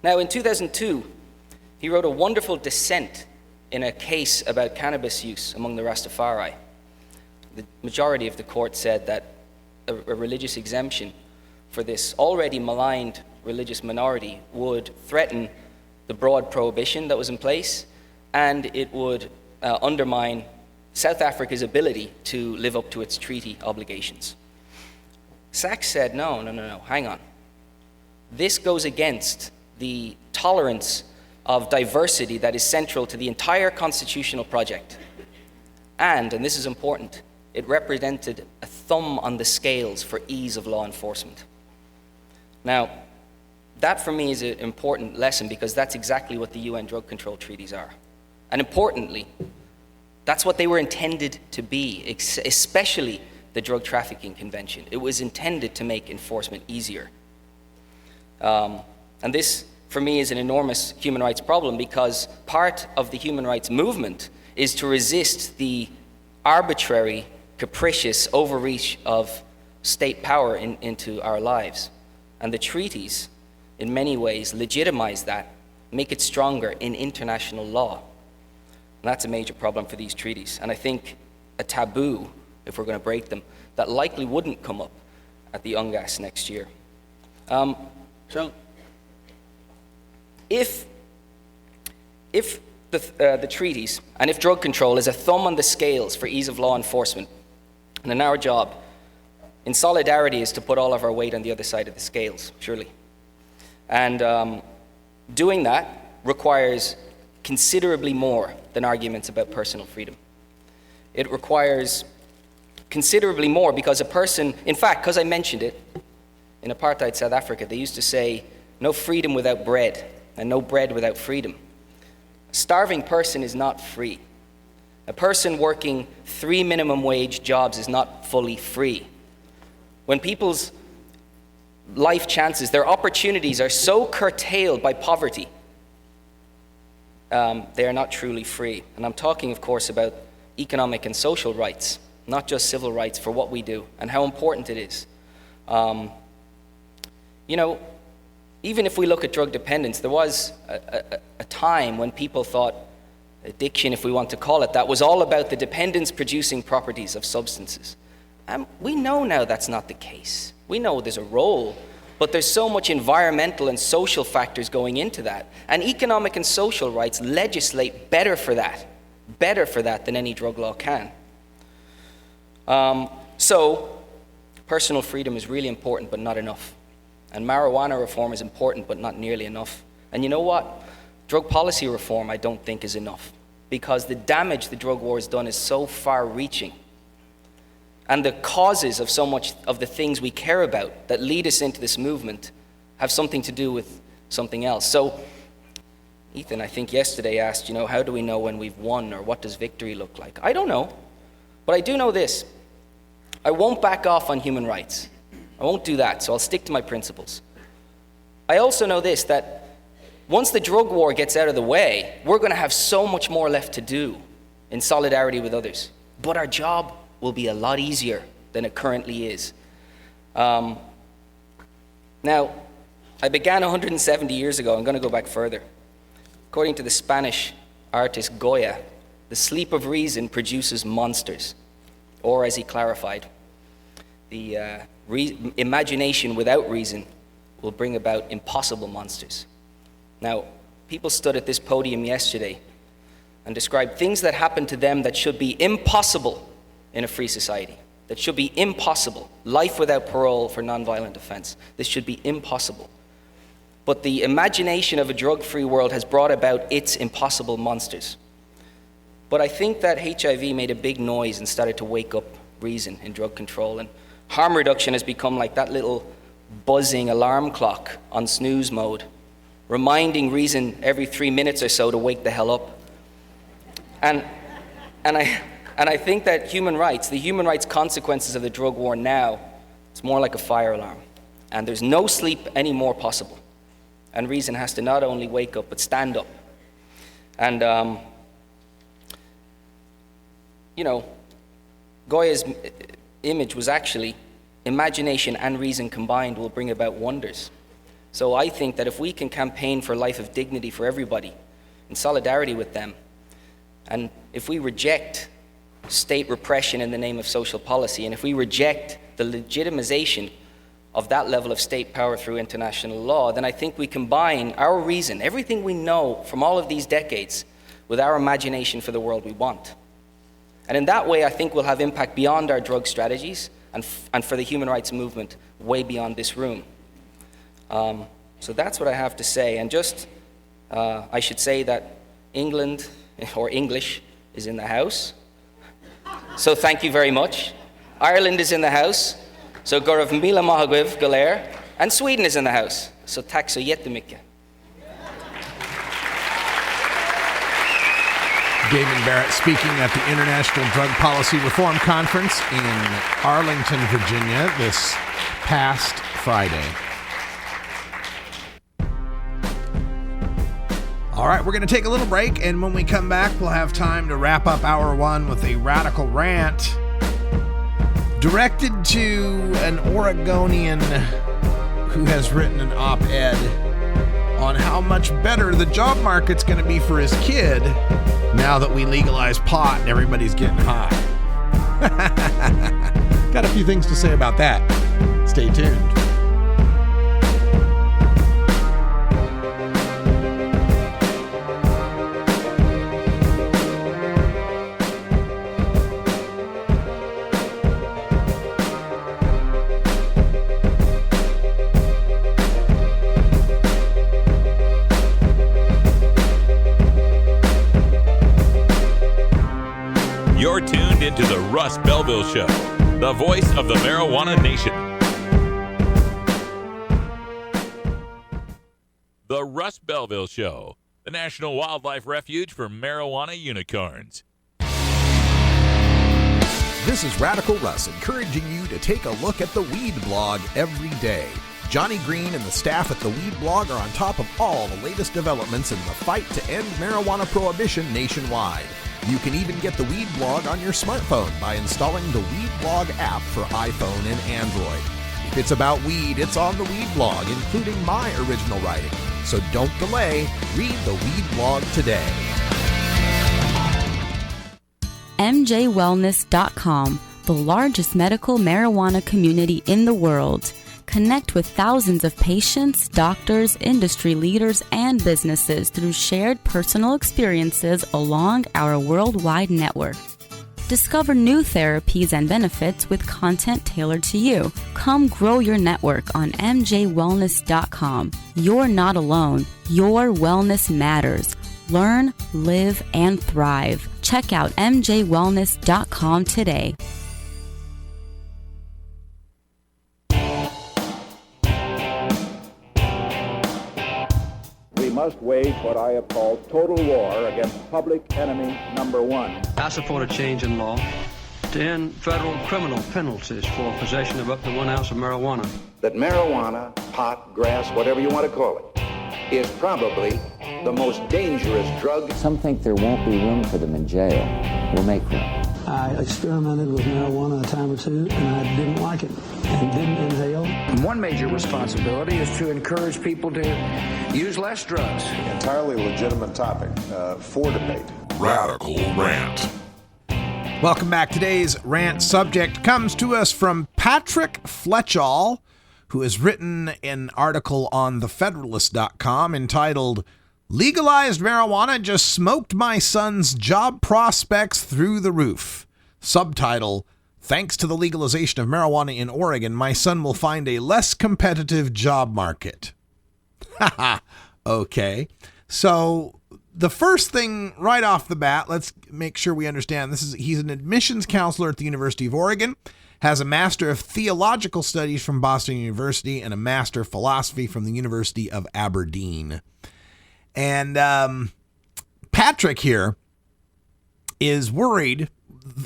Now, in 2002, he wrote a wonderful dissent in a case about cannabis use among the Rastafari. The majority of the court said that a religious exemption for this already maligned religious minority would threaten the broad prohibition that was in place, and it would undermine South Africa's ability to live up to its treaty obligations. Sachs said, no, hang on. This goes against the tolerance of diversity that is central to the entire constitutional project. And this is important, it represented a thumb on the scales for ease of law enforcement. Now, that for me is an important lesson, because that's exactly what the UN drug control treaties are. And importantly, that's what they were intended to be, especially the Drug Trafficking Convention. It was intended to make enforcement easier. And this, for me, is an enormous human rights problem, because part of the human rights movement is to resist the arbitrary, capricious overreach of state power into our lives. And the treaties, in many ways, legitimize that, make it stronger in international law. And that's a major problem for these treaties. And I think a taboo, if we're going to break them, that likely wouldn't come up at the UNGAS next year. So, if the treaties, and if drug control is a thumb on the scales for ease of law enforcement, and then our job in solidarity is to put all of our weight on the other side of the scales, surely. And doing that requires considerably more than arguments about personal freedom. It requires considerably more because a person, in fact, because I mentioned it, in apartheid South Africa, they used to say, no freedom without bread, and no bread without freedom. A starving person is not free. A person working 3 minimum wage jobs is not fully free. When people's life chances, their opportunities are so curtailed by poverty, they are not truly free. And I'm talking, of course, about economic and social rights, not just civil rights, for what we do and how important it is. You know, even if we look at drug dependence, there was a time when people thought addiction, if we want to call it that, was all about the dependence-producing properties of substances. We know now that's not the case. We know there's a role, but there's so much environmental and social factors going into that. And economic and social rights legislate better for that than any drug law can. So, personal freedom is really important, but not enough. And marijuana reform is important, but not nearly enough. And you know what? Drug policy reform, I don't think, is enough, because the damage the drug war has done is so far-reaching. And the causes of so much of the things we care about that lead us into this movement have something to do with something else. So, Ethan, I think yesterday asked, how do we know when we've won, or what does victory look like? I don't know, but I do know this. I won't back off on human rights. I won't do that, so I'll stick to my principles. I also know this, that once the drug war gets out of the way, we're going to have so much more left to do in solidarity with others. But our job will be a lot easier than it currently is. Now, I began 170 years ago. I'm going to go back further. According to the Spanish artist Goya, the sleep of reason produces monsters. Or, as he clarified, the imagination without reason will bring about impossible monsters. Now, people stood at this podium yesterday and described things that happened to them that should be impossible in a free society, that should be impossible. Life without parole for nonviolent offense. This should be impossible. But the imagination of a drug-free world has brought about its impossible monsters. But I think that HIV made a big noise and started to wake up reason in drug control, and harm reduction has become like that little buzzing alarm clock on snooze mode, reminding reason every 3 minutes or so to wake the hell up. And I think that the human rights consequences of the drug war now, it's more like a fire alarm. And there's no sleep anymore possible. And reason has to not only wake up, but stand up. And, Goya's image was actually imagination and reason combined will bring about wonders. So I think that if we can campaign for a life of dignity for everybody, in solidarity with them, and if we reject state repression in the name of social policy, and if we reject the legitimization of that level of state power through international law, then I think we combine our reason, everything we know from all of these decades, with our imagination for the world we want. And in that way, I think we'll have impact beyond our drug strategies and for the human rights movement way beyond this room. So that's what I have to say. And just, I should say that England, or English, is in the house. So thank you very much. Ireland is in the house. So Gaurav Mila Mahagwiv Galer. And Sweden is in the house. So tack så jättemycket. Damon Barrett speaking at the International Drug Policy Reform Conference in Arlington, Virginia this past Friday. All right, we're going to take a little break, and when we come back, we'll have time to wrap up hour one with a radical rant directed to an Oregonian who has written an op-ed on how much better the job market's going to be for his kid now that we legalize pot and everybody's getting high. Got a few things to say about that. Stay tuned. You're tuned into the Russ Belville Show, the voice of the marijuana nation. The Russ Belville Show, the National Wildlife Refuge for marijuana unicorns. This is Radical Russ encouraging you to take a look at the Weed Blog every day. Johnny Green and the staff at the Weed Blog are on top of all the latest developments in the fight to end marijuana prohibition nationwide. You can even get the Weed Blog on your smartphone by installing the Weed Blog app for iPhone and Android. If it's about weed, it's on the Weed Blog, including my original writing. So don't delay. Read the Weed Blog today. MJWellness.com, the largest medical marijuana community in the world. Connect with thousands of patients, doctors, industry leaders, and businesses through shared personal experiences along our worldwide network. Discover new therapies and benefits with content tailored to you. Come grow your network on MJWellness.com. You're not alone. Your wellness matters. Learn, live, and thrive. Check out MJWellness.com today. We must wage what I have called total war against public enemy number one. I support a change in law to end federal criminal penalties for possession of up to 1 ounce of marijuana. That marijuana, pot, grass, whatever you want to call it, is probably the most dangerous drug. Some think there won't be room for them in jail. We'll make room. I experimented with marijuana a time or two, and I didn't like it and didn't inhale. One major responsibility is to encourage people to use less drugs. Entirely legitimate topic for debate. Radical Rant. Welcome back. Today's rant subject comes to us from Patrick Fletchall, who has written an article on thefederalist.com entitled, "Legalized Marijuana Just Smoked My Son's Job Prospects Through the Roof." Subtitle, "Thanks to the legalization of marijuana in Oregon, my son will find a less competitive job market." Haha. Okay. So the first thing right off the bat, let's make sure we understand he's an admissions counselor at the University of Oregon, has a Master of Theological Studies from Boston University and a Master of Philosophy from the University of Aberdeen. And Patrick here is worried.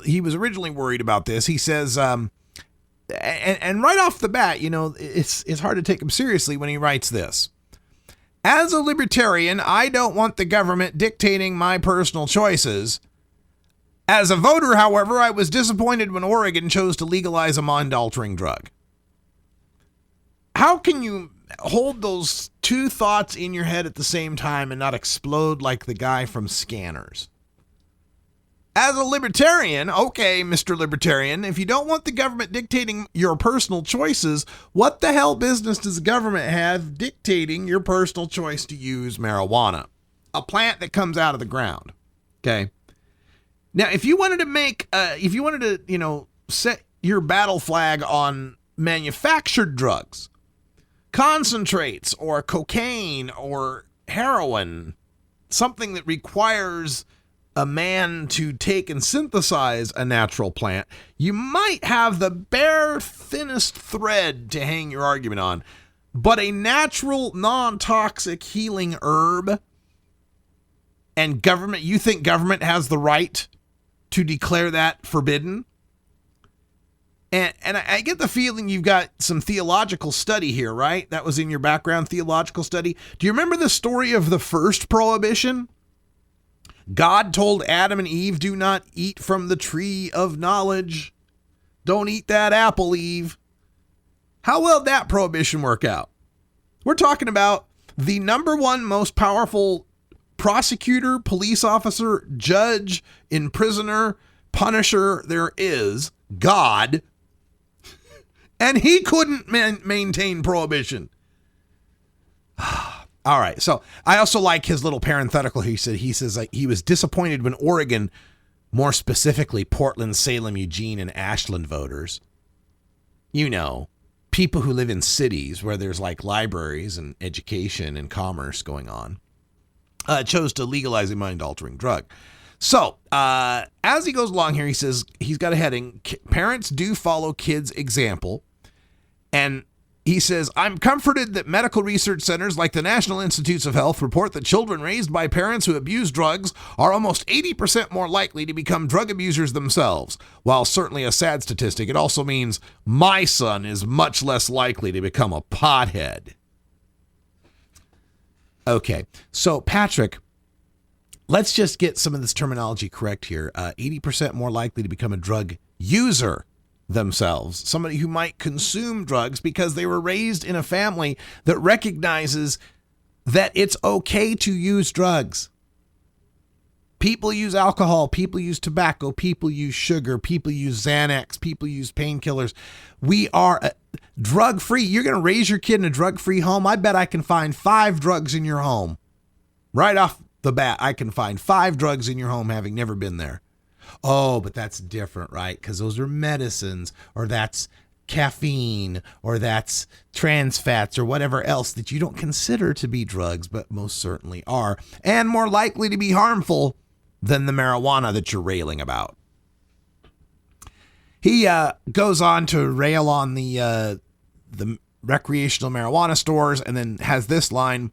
He was originally worried about this. He says, and right off the bat, you know, it's hard to take him seriously when he writes this. "As a libertarian, I don't want the government dictating my personal choices. As a voter, however, I was disappointed when Oregon chose to legalize a mind-altering drug." How can you hold those two thoughts in your head at the same time and not explode like the guy from Scanners? As a libertarian, okay, Mr. Libertarian, if you don't want the government dictating your personal choices, what the hell business does the government have dictating your personal choice to use marijuana? A plant that comes out of the ground. Okay. Now, if you wanted to set your battle flag on manufactured drugs, concentrates or cocaine or heroin, something that requires a man to take and synthesize a natural plant, you might have the bare thinnest thread to hang your argument on. But a natural, non-toxic healing herb, and government, you think government has the right to declare that forbidden? And I get the feeling you've got some theological study here, right? That was in your background, theological study. Do you remember the story of the first prohibition? God told Adam and Eve, do not eat from the tree of knowledge. Don't eat that apple, Eve. How well did that prohibition work out? We're talking about the number one most powerful prosecutor, police officer, judge, imprisoner, punisher there is, God, and he couldn't maintain prohibition. All right, so I also like his little parenthetical. He says like, he was disappointed when Oregon, more specifically Portland, Salem, Eugene, and Ashland voters, you know, people who live in cities where there's like libraries and education and commerce going on, chose to legalize a mind-altering drug. So as he goes along here, he says he's got a heading, parents do follow kids' example. And he says, I'm comforted that medical research centers like the National Institutes of Health report that children raised by parents who abuse drugs are almost 80% more likely to become drug abusers themselves. While certainly a sad statistic, it also means my son is much less likely to become a pothead. Okay, so Patrick, let's just get some of this terminology correct here. 80% more likely to become a drug user themselves, somebody who might consume drugs because they were raised in a family that recognizes that it's okay to use drugs. People use alcohol, people use tobacco, people use sugar, people use Xanax, people use painkillers. We are drug-free. You're going to raise your kid in a drug-free home. I bet I can find 5 drugs in your home. Right off the bat, I can find 5 drugs in your home having never been there. Oh, but that's different, right? Because those are medicines, or that's caffeine, or that's trans fats, or whatever else that you don't consider to be drugs, but most certainly are, and more likely to be harmful than the marijuana that you're railing about. He goes on to rail on the recreational marijuana stores, and then has this line,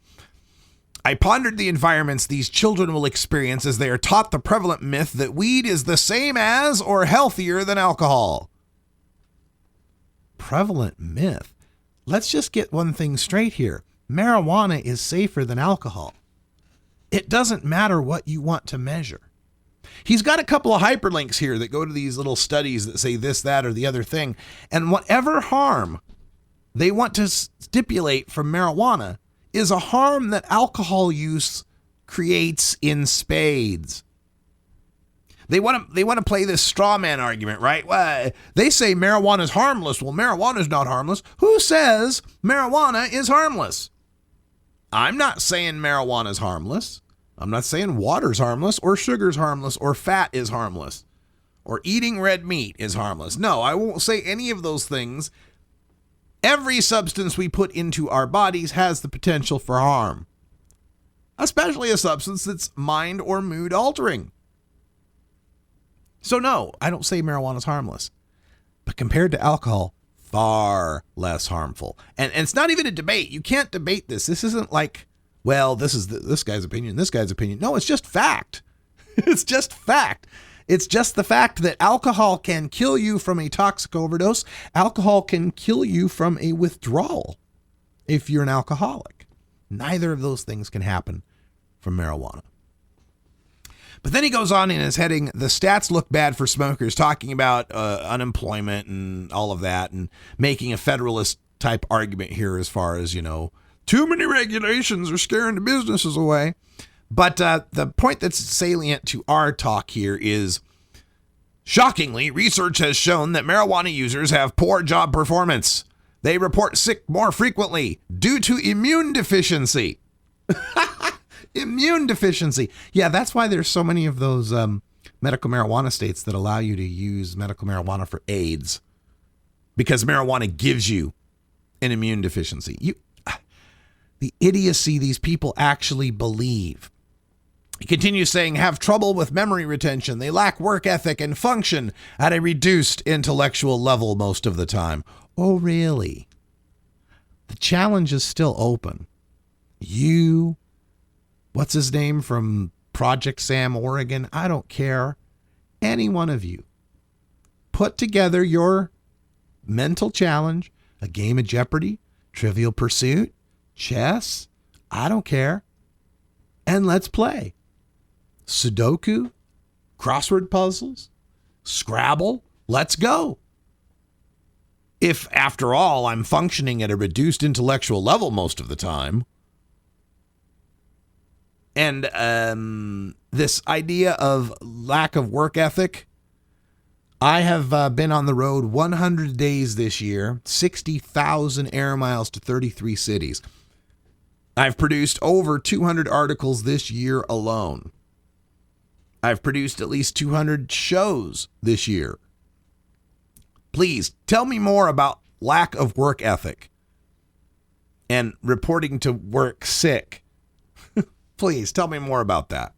I pondered the environments these children will experience as they are taught the prevalent myth that weed is the same as or healthier than alcohol. Prevalent myth? Let's just get one thing straight here. Marijuana is safer than alcohol. It doesn't matter what you want to measure. He's got a couple of hyperlinks here that go to these little studies that say this, that, or the other thing. And whatever harm they want to stipulate from marijuana is a harm that alcohol use creates in spades. They want to play this straw man argument, right? Well, they say marijuana is harmless. Well, marijuana is not harmless. Who says marijuana is harmless? I'm not saying marijuana is harmless. I'm not saying water's harmless, or sugar's harmless, or fat is harmless, or eating red meat is harmless. No, I won't say any of those things. Every substance we put into our bodies has the potential for harm, especially a substance that's mind or mood altering. So no, I don't say marijuana is harmless, but compared to alcohol, far less harmful. And it's not even a debate. You can't debate this. This isn't like, well, this is this guy's opinion, this guy's opinion. No, it's just fact. It's just fact. It's just the fact that alcohol can kill you from a toxic overdose. Alcohol can kill you from a withdrawal if you're an alcoholic. Neither of those things can happen from marijuana. But then he goes on in his heading, the stats look bad for smokers, talking about unemployment and all of that, and making a federalist type argument here as far as, you know, too many regulations are scaring the businesses away. But the point that's salient to our talk here is, shockingly, research has shown that marijuana users have poor job performance. They report sick more frequently due to immune deficiency. Immune deficiency. Yeah, that's why there's so many of those medical marijuana states that allow you to use medical marijuana for AIDS, because marijuana gives you an immune deficiency. The idiocy these people actually believe. He continues saying, have trouble with memory retention. They lack work ethic and function at a reduced intellectual level most of the time. Oh, really? The challenge is still open. You, what's his name from Project Sam, Oregon? I don't care. Any one of you. Put together your mental challenge, a game of Jeopardy, Trivial Pursuit, chess, I don't care. And let's play. Sudoku, crossword puzzles, Scrabble, let's go. If, after all, I'm functioning at a reduced intellectual level most of the time. And this idea of lack of work ethic, I have been on the road 100 days this year, 60,000 air miles to 33 cities. I've produced over 200 articles this year alone. I've produced at least 200 shows this year. Please tell me more about lack of work ethic and reporting to work sick. Please tell me more about that.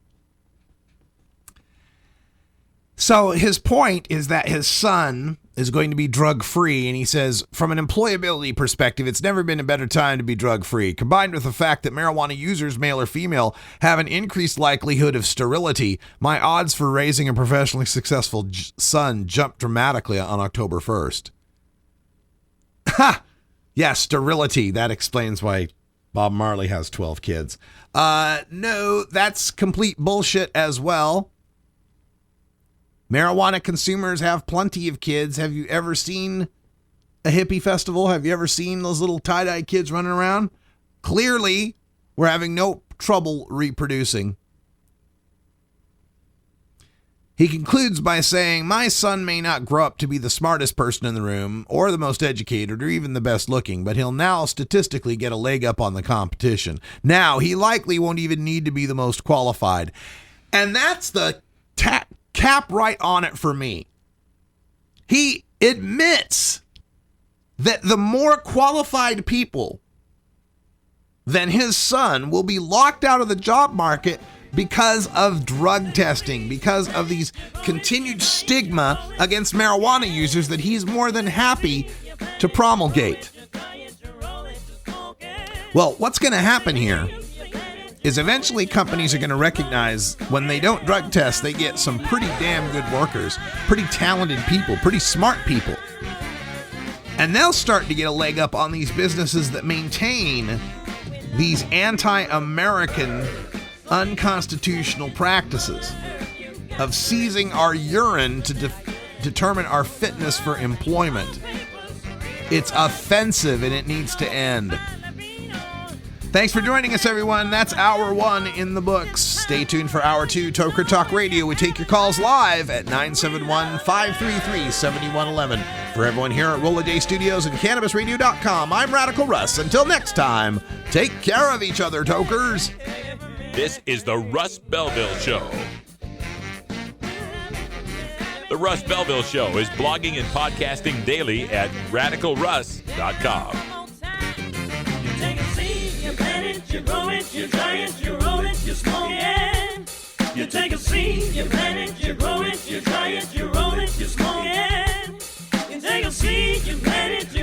So his point is that his son is going to be drug-free, and he says, from an employability perspective, it's never been a better time to be drug-free. Combined with the fact that marijuana users, male or female, have an increased likelihood of sterility, my odds for raising a professionally successful son jumped dramatically on October 1st. Ha! Yeah, sterility. That explains why Bob Marley has 12 kids. No, that's complete bullshit as well. Marijuana consumers have plenty of kids. Have you ever seen a hippie festival? Have you ever seen those little tie-dye kids running around? Clearly, we're having no trouble reproducing. He concludes by saying, my son may not grow up to be the smartest person in the room or the most educated or even the best looking, but he'll now statistically get a leg up on the competition. Now, he likely won't even need to be the most qualified. And that's the cap right on it for me. He admits that the more qualified people than his son will be locked out of the job market because of drug testing, because of these continued stigma against marijuana users that he's more than happy to promulgate. Well, what's going to happen here is eventually companies are going to recognize when they don't drug test, they get some pretty damn good workers, pretty talented people, pretty smart people. And they'll start to get a leg up on these businesses that maintain these anti-American, unconstitutional practices of seizing our urine to determine our fitness for employment. It's offensive and it needs to end. Thanks for joining us, everyone. That's Hour 1 in the books. Stay tuned for Hour 2, Toker Talk Radio. We take your calls live at 971-533-7111. For everyone here at Roll A Day Studios and CannabisRadio.com, I'm Radical Russ. Until next time, take care of each other, Tokers. This is the Russ Belville Show. The Russ Belville Show is blogging and podcasting daily at RadicalRuss.com. You grow it, you dry it, you roll it, you smoke it. You take a seed, you plant it, you grow it, you dry it, you roll it, you smoke it. You take a seed, you plant it, you